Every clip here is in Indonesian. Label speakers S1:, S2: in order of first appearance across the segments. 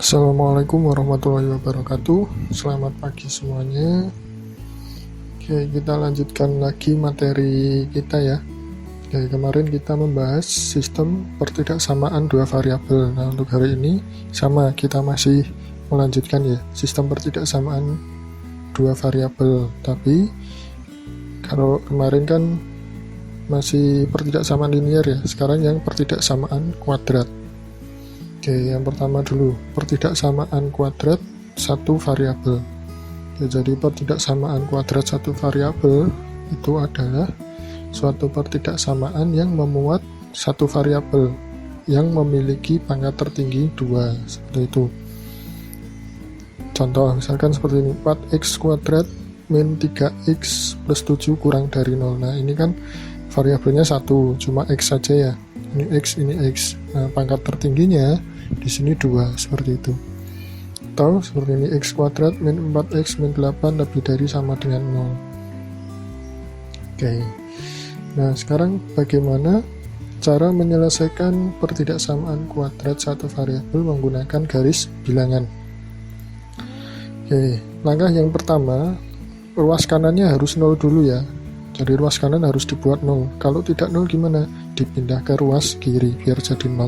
S1: Assalamualaikum warahmatullahi wabarakatuh. Selamat pagi semuanya. Oke, kita lanjutkan lagi materi kita ya. Oke, kemarin kita membahas sistem pertidaksamaan dua variabel. Nah, untuk hari ini sama, kita masih melanjutkan ya, sistem pertidaksamaan dua variabel. Tapi kalau kemarin kan masih pertidaksamaan linear ya, sekarang yang pertidaksamaan kuadrat. Oke, yang pertama dulu, pertidaksamaan kuadrat satu variabel. Oke, jadi pertidaksamaan kuadrat satu variabel itu adalah suatu pertidaksamaan yang memuat satu variabel yang memiliki pangkat tertinggi 2, seperti itu. Contoh, misalkan seperti ini, 4x kuadrat min 3x plus 7 kurang dari 0. Nah, ini kan variabelnya satu, cuma x saja ya. Ini x, ini x. Nah, pangkat tertingginya di sini 2, seperti itu. Atau seperti ini, x kuadrat min 4x min 8 lebih dari sama dengan 0. Oke. Nah, sekarang bagaimana cara menyelesaikan pertidaksamaan kuadrat satu variabel menggunakan garis bilangan? Oke, langkah yang pertama, ruas kanannya harus 0 dulu ya. Jadi ruas kanan harus dibuat 0. Kalau tidak 0 gimana? Dipindah ke ruas kiri biar jadi 0.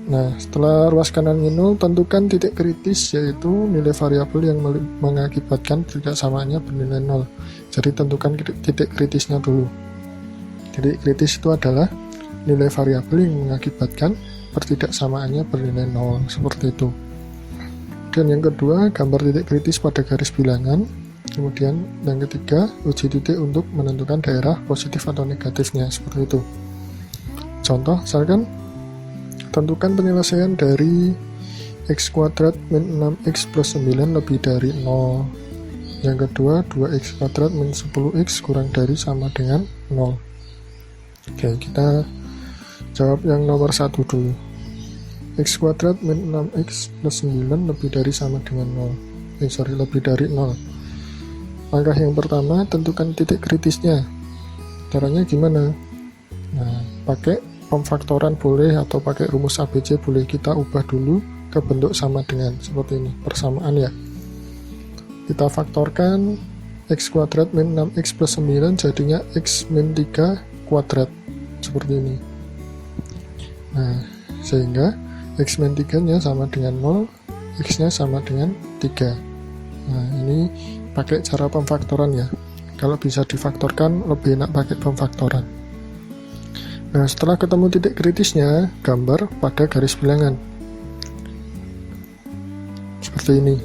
S1: Nah, setelah ruas kanannya 0, tentukan titik kritis, yaitu nilai variabel yang mengakibatkan pertidaksamaannya bernilai 0. Jadi tentukan titik kritisnya dulu. Titik kritis itu adalah nilai variabel yang mengakibatkan pertidaksamaannya bernilai 0, seperti itu. Dan yang kedua, gambar titik kritis pada garis bilangan. Kemudian yang ketiga, uji titik untuk menentukan daerah positif atau negatifnya, seperti itu. Contoh, misalkan tentukan penyelesaian dari x kuadrat min 6x plus 9 lebih dari 0. Yang kedua, 2x kuadrat min 10x kurang dari sama dengan 0. Oke, kita jawab yang nomor 1 dulu. X kuadrat min 6x plus 9 lebih dari sama dengan 0. Lebih dari 0. Langkah yang pertama, tentukan titik kritisnya. Caranya gimana? Nah, pakai pemfaktoran boleh atau pakai rumus ABC boleh. Kita ubah dulu ke bentuk sama dengan, seperti ini, persamaan ya. Kita faktorkan x kuadrat min 6x plus 9 jadinya x min 3 kuadrat, seperti ini. Nah, sehingga x min 3 nya sama dengan 0, x nya sama dengan 3. Nah, ini pakai cara pemfaktoran ya. Kalau bisa difaktorkan lebih enak pakai pemfaktoran. Nah, setelah ketemu titik kritisnya, gambar pada garis bilangan. Seperti ini.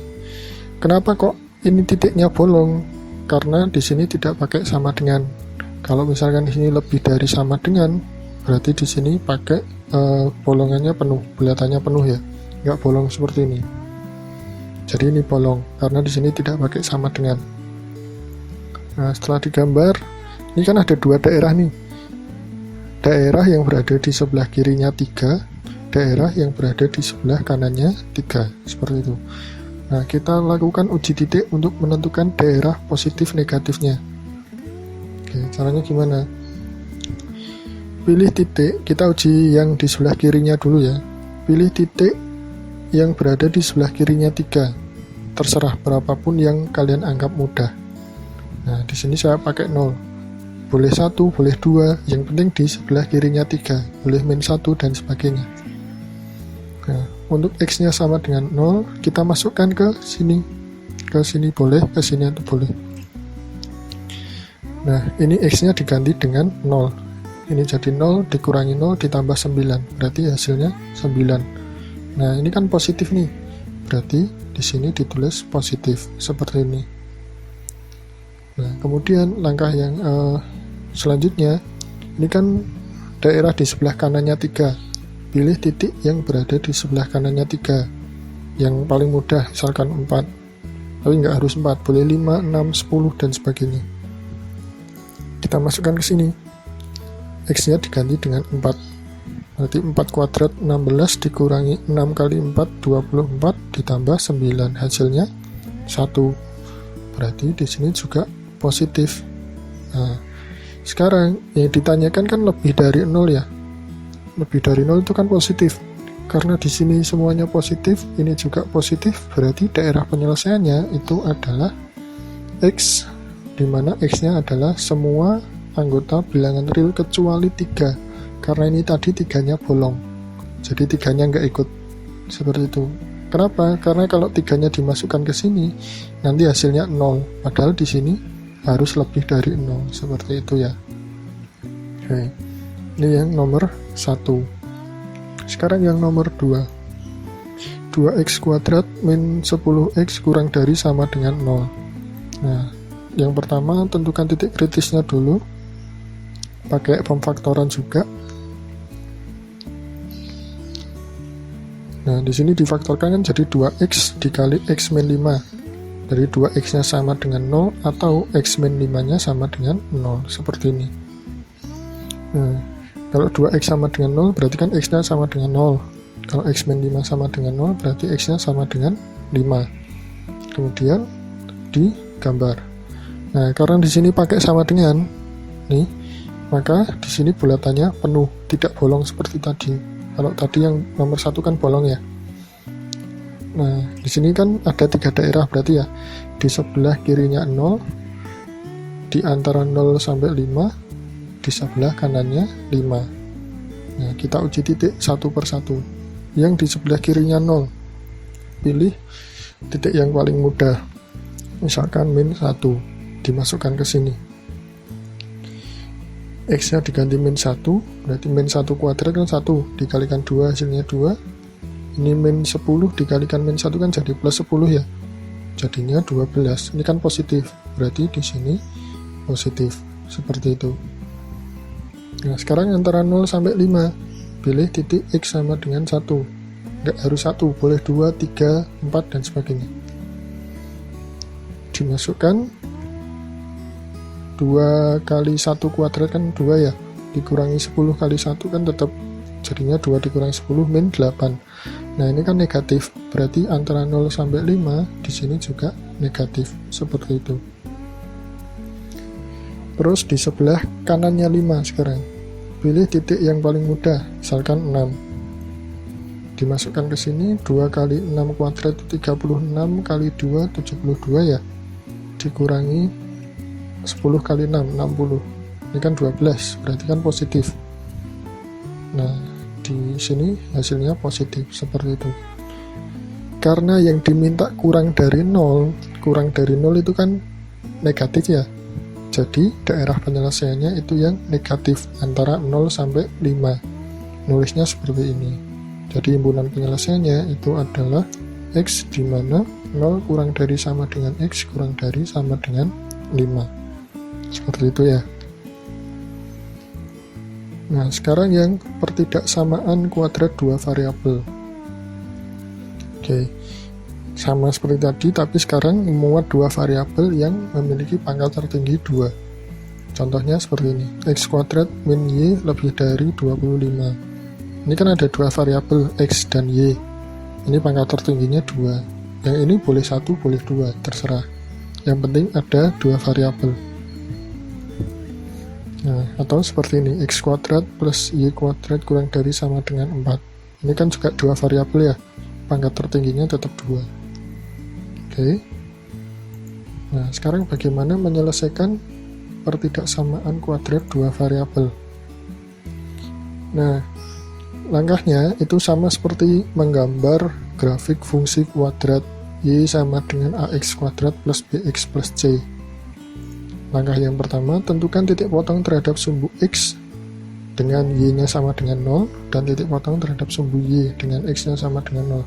S1: Kenapa kok ini titiknya bolong? Karena di sini tidak pakai sama dengan. Kalau misalkan di sini lebih dari sama dengan, berarti di sini pakai bolongannya penuh, bulatannya penuh ya. Nggak bolong seperti ini. Jadi ini bolong karena di sini tidak pakai sama dengan. Nah, setelah digambar, ini kan ada dua daerah nih. Daerah yang berada di sebelah kirinya 3, daerah yang berada di sebelah kanannya 3, seperti itu. Nah, kita lakukan uji titik untuk menentukan daerah positif negatifnya. Oke, caranya gimana? Pilih titik, kita uji yang di sebelah kirinya dulu ya. Pilih titik yang berada di sebelah kirinya 3. Terserah berapapun yang kalian anggap mudah. Nah, di sini saya pakai 0. Boleh 1, boleh 2, yang penting di sebelah kirinya 3. Boleh min 1 dan sebagainya. Nah, untuk x-nya sama dengan 0, kita masukkan ke sini. Ke sini boleh, ke sini itu boleh. Nah, ini x-nya diganti dengan 0. Ini jadi 0 dikurangi 0 ditambah 9. Berarti hasilnya 9. Nah, ini kan positif nih. Berarti di sini ditulis positif seperti ini. Nah, kemudian langkah yang selanjutnya, ini kan daerah di sebelah kanannya 3. Pilih titik yang berada di sebelah kanannya 3. Yang paling mudah, misalkan 4. Tapi nggak harus 4, boleh 5, 6, 10 dan sebagainya. Kita masukkan ke sini. X-nya diganti dengan 4. Berarti 4 kuadrat 16 dikurangi 6 kali 4, 24 ditambah 9. Hasilnya 1. Berarti di sini juga positif. Nah, sekarang yang ditanyakan kan lebih dari 0 ya. Lebih dari 0 itu kan positif. Karena di sini semuanya positif, ini juga positif, berarti daerah penyelesaiannya itu adalah X, di mana X-nya adalah semua anggota bilangan real kecuali 3. Karena ini tadi 3-nya bolong, jadi 3-nya nggak ikut. Seperti itu. Kenapa? Karena kalau 3-nya dimasukkan ke sini, nanti hasilnya 0. Padahal di sini harus lebih dari 0. Seperti itu ya. Oke. Ini yang nomor 1. Sekarang yang nomor 2. 2x kuadrat min 10x kurang dari sama dengan 0. Nah, yang pertama tentukan titik kritisnya dulu. Pakai pemfaktoran juga. Nah, di sini difaktorkan kan jadi 2x dikali x min 5. Jadi 2x-nya sama dengan 0 atau x min 5-nya sama dengan 0. Seperti ini. Nah, kalau 2x sama dengan 0 berarti kan x-nya sama dengan 0. Kalau x min 5 sama dengan 0 berarti x-nya sama dengan 5. Kemudian digambar. Nah, karena di sini pakai sama dengan nih, maka di sini bulatannya penuh, tidak bolong seperti tadi. Kalau tadi yang nomor 1 kan bolong ya. Nah, di sini kan ada 3 daerah berarti ya. Di sebelah kirinya 0, di antara 0 sampai 5, di sebelah kanannya 5. Nah, kita uji titik satu per satu. Yang di sebelah kirinya 0, pilih titik yang paling mudah, misalkan min 1, dimasukkan ke sini. X nya diganti min 1, berarti min 1 kuadrat kan 1, dikalikan 2 hasilnya 2. Ini min 10 dikalikan min 1 kan jadi plus 10 ya, jadinya 12. Ini kan positif, berarti di sini positif. Seperti itu. Nah, sekarang antara 0 sampai 5, pilih titik X sama dengan 1. Nggak harus 1, boleh 2, 3, 4, dan sebagainya. Dimasukkan 2 kali 1 kuadrat kan 2 ya, dikurangi 10 kali 1 kan tetap jadinya 2 dikurangi 10 min 8. Nah, ini kan negatif, berarti antara 0 sampai 5 di sini juga negatif. Seperti itu. Terus di sebelah kanannya 5 sekarang. Pilih titik yang paling mudah, misalkan 6. Dimasukkan ke sini, 2 kali 6 kuadrat itu 36 kali 2 72 ya. Dikurangi 10 kali 6 60. Ini kan 12, berarti kan positif. Nah, di sini hasilnya positif seperti itu. Karena yang diminta kurang dari 0 itu kan negatif ya. Jadi daerah penyelesaiannya itu yang negatif antara 0 sampai 5. Nulisnya seperti ini. Jadi himpunan penyelesaiannya itu adalah X di mana 0 kurang dari sama dengan X kurang dari sama dengan 5. Seperti itu ya. Nah, sekarang yang pertidaksamaan kuadrat 2 variabel. Oke. Sama seperti tadi, tapi sekarang memuat 2 variabel yang memiliki pangkat tertinggi 2. Contohnya seperti ini, x kuadrat min y lebih dari 25. Ini kan ada 2 variabel x dan y. Ini pangkat tertingginya 2. Yang ini boleh 1, boleh 2, terserah. Yang penting ada 2 variabel. Nah, atau seperti ini, x kuadrat plus y kuadrat kurang dari sama dengan 4. Ini kan juga 2 variabel ya, pangkat tertingginya tetap 2. Oke. Nah, sekarang bagaimana menyelesaikan pertidaksamaan kuadrat 2 variabel? Nah, langkahnya itu sama seperti menggambar grafik fungsi kuadrat y sama dengan ax kuadrat plus bx plus c. Langkah yang pertama, tentukan titik potong terhadap sumbu x dengan y-nya sama dengan 0 dan titik potong terhadap sumbu y dengan x-nya sama dengan 0.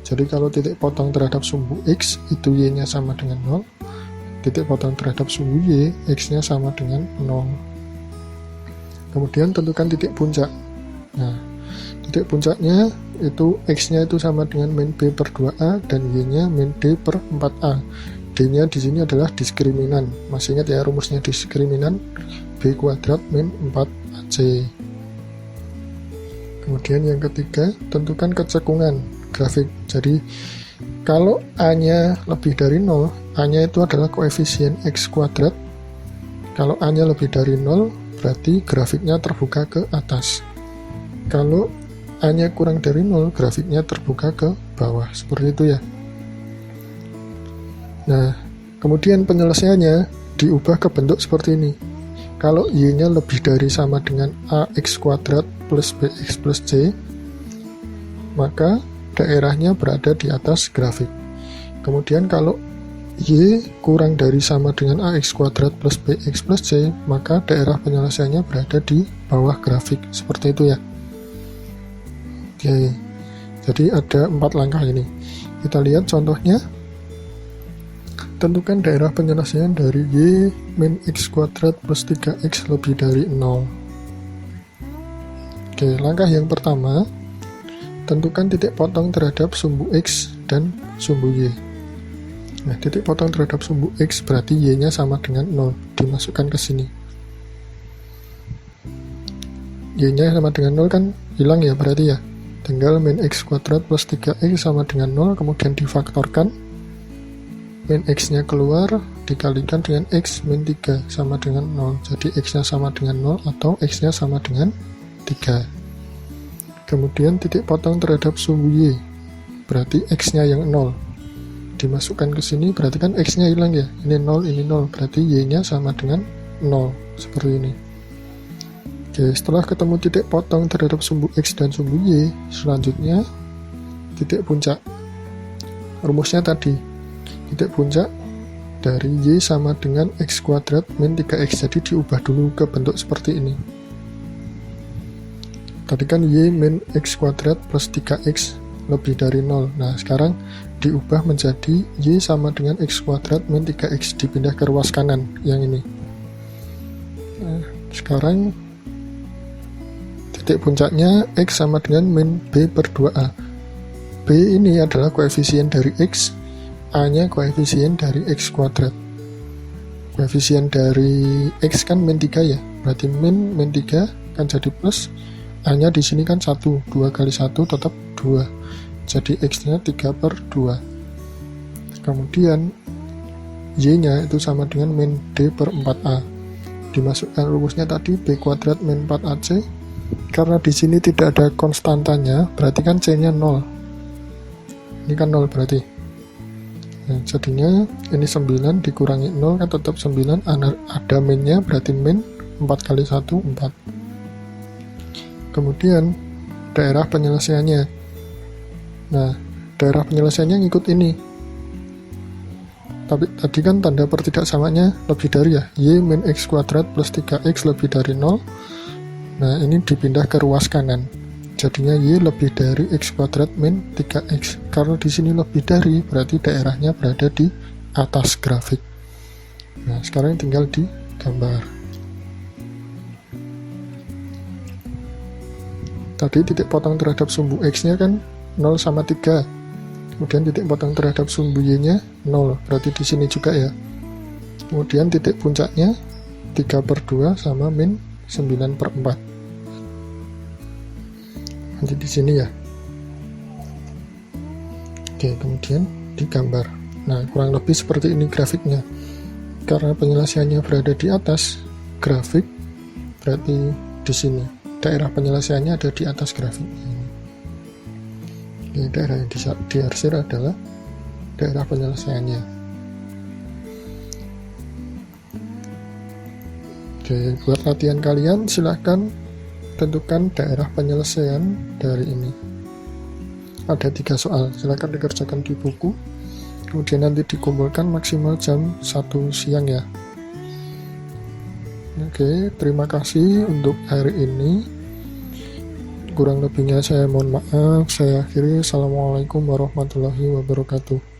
S1: Jadi kalau titik potong terhadap sumbu x itu y-nya sama dengan 0, titik potong terhadap sumbu y, x-nya sama dengan 0. Kemudian tentukan titik puncak. Nah, titik puncaknya itu x-nya itu sama dengan min b per 2a dan y-nya min d per 4a. D-nya di sini adalah diskriminan. Masih ingat ya rumusnya diskriminan? B kuadrat min 4ac. Kemudian yang ketiga, tentukan kecekungan grafik. Jadi kalau A-nya lebih dari 0, A-nya itu adalah koefisien X kuadrat. Kalau A-nya lebih dari 0, berarti grafiknya terbuka ke atas. Kalau A-nya kurang dari 0, grafiknya terbuka ke bawah, seperti itu ya. Nah, kemudian penyelesaiannya diubah ke bentuk seperti ini. Kalau Y-nya lebih dari sama dengan AX kuadrat plus BX plus C, maka daerahnya berada di atas grafik. Kemudian kalau Y kurang dari sama dengan AX kuadrat plus BX plus C, maka daerah penyelesaiannya berada di bawah grafik, seperti itu ya. Oke, jadi ada 4 langkah ini. Kita lihat contohnya. Tentukan daerah penyelesaian dari Y min X kuadrat plus 3X lebih dari 0. Oke, langkah yang pertama, tentukan titik potong terhadap sumbu X dan sumbu Y. Nah, titik potong terhadap sumbu X berarti Y-nya sama dengan 0, dimasukkan ke sini. Y-nya sama dengan 0 kan hilang ya berarti ya. Tinggal min X kuadrat plus 3X sama dengan 0, kemudian difaktorkan. Min X-nya keluar, dikalikan dengan X min 3 sama dengan 0. Jadi X-nya sama dengan 0 atau X-nya sama dengan 3. Kemudian titik potong terhadap sumbu Y, berarti X-nya yang 0. Dimasukkan ke sini, berarti kan X-nya hilang ya. Ini 0, ini 0, berarti Y-nya sama dengan 0. Seperti ini. Oke, setelah ketemu titik potong terhadap sumbu X dan sumbu Y, selanjutnya titik puncak. Rumusnya tadi, titik puncak dari Y sama dengan X kuadrat min 3X, jadi diubah dulu ke bentuk seperti ini. Tadi kan Y min X kuadrat plus 3X lebih dari 0. Nah, sekarang diubah menjadi Y sama dengan X kuadrat min 3X, dipindah ke ruas kanan yang ini. Nah, sekarang titik puncaknya X sama dengan min B per 2A. B ini adalah koefisien dari X, A-nya koefisien dari X kuadrat. Koefisien dari X kan min 3 ya, berarti min 3 kan jadi plus, A-nya di sini kan 1, 2 kali 1 tetap 2, jadi X-nya 3 per 2. Kemudian Y-nya itu sama dengan min D per 4A. Dimasukkan rumusnya tadi B kuadrat min 4AC. Karena di sini tidak ada konstantanya, berarti kan C-nya 0. Ini kan 0 berarti. Nah, jadinya ini 9 dikurangi 0 kan tetap 9, ada minnya berarti min 4 kali 1, 4. Kemudian daerah penyelesaiannya. Nah, daerah penyelesaiannya ngikut ini. Tapi tadi kan tanda pertidaksamanya lebih dari ya, Y min X kuadrat plus 3X lebih dari 0. Nah, ini dipindah ke ruas kanan. Jadinya Y lebih dari X kuadrat min 3X. Karena di sini lebih dari, berarti daerahnya berada di atas grafik. Nah, sekarang tinggal digambar. Tadi titik potong terhadap sumbu X-nya kan 0 sama 3. Kemudian titik potong terhadap sumbu Y-nya 0. Berarti di sini juga ya. Kemudian titik puncaknya 3 per 2 sama min 9 per 4. Nanti di sini ya. Oke, kemudian digambar. Nah, kurang lebih seperti ini grafiknya. Karena penyelesaiannya berada di atas grafik, berarti di sini daerah penyelesaiannya ada di atas grafik ini. Ini daerah yang diarsir adalah daerah penyelesaiannya. Oke, buat latihan kalian silahkan tentukan daerah penyelesaian dari ini. Ada 3 soal, silahkan dikerjakan di buku, kemudian nanti dikumpulkan maksimal jam 1 siang ya. Oke, terima kasih untuk hari ini. Kurang lebihnya saya mohon maaf. Saya akhiri. Assalamualaikum warahmatullahi wabarakatuh.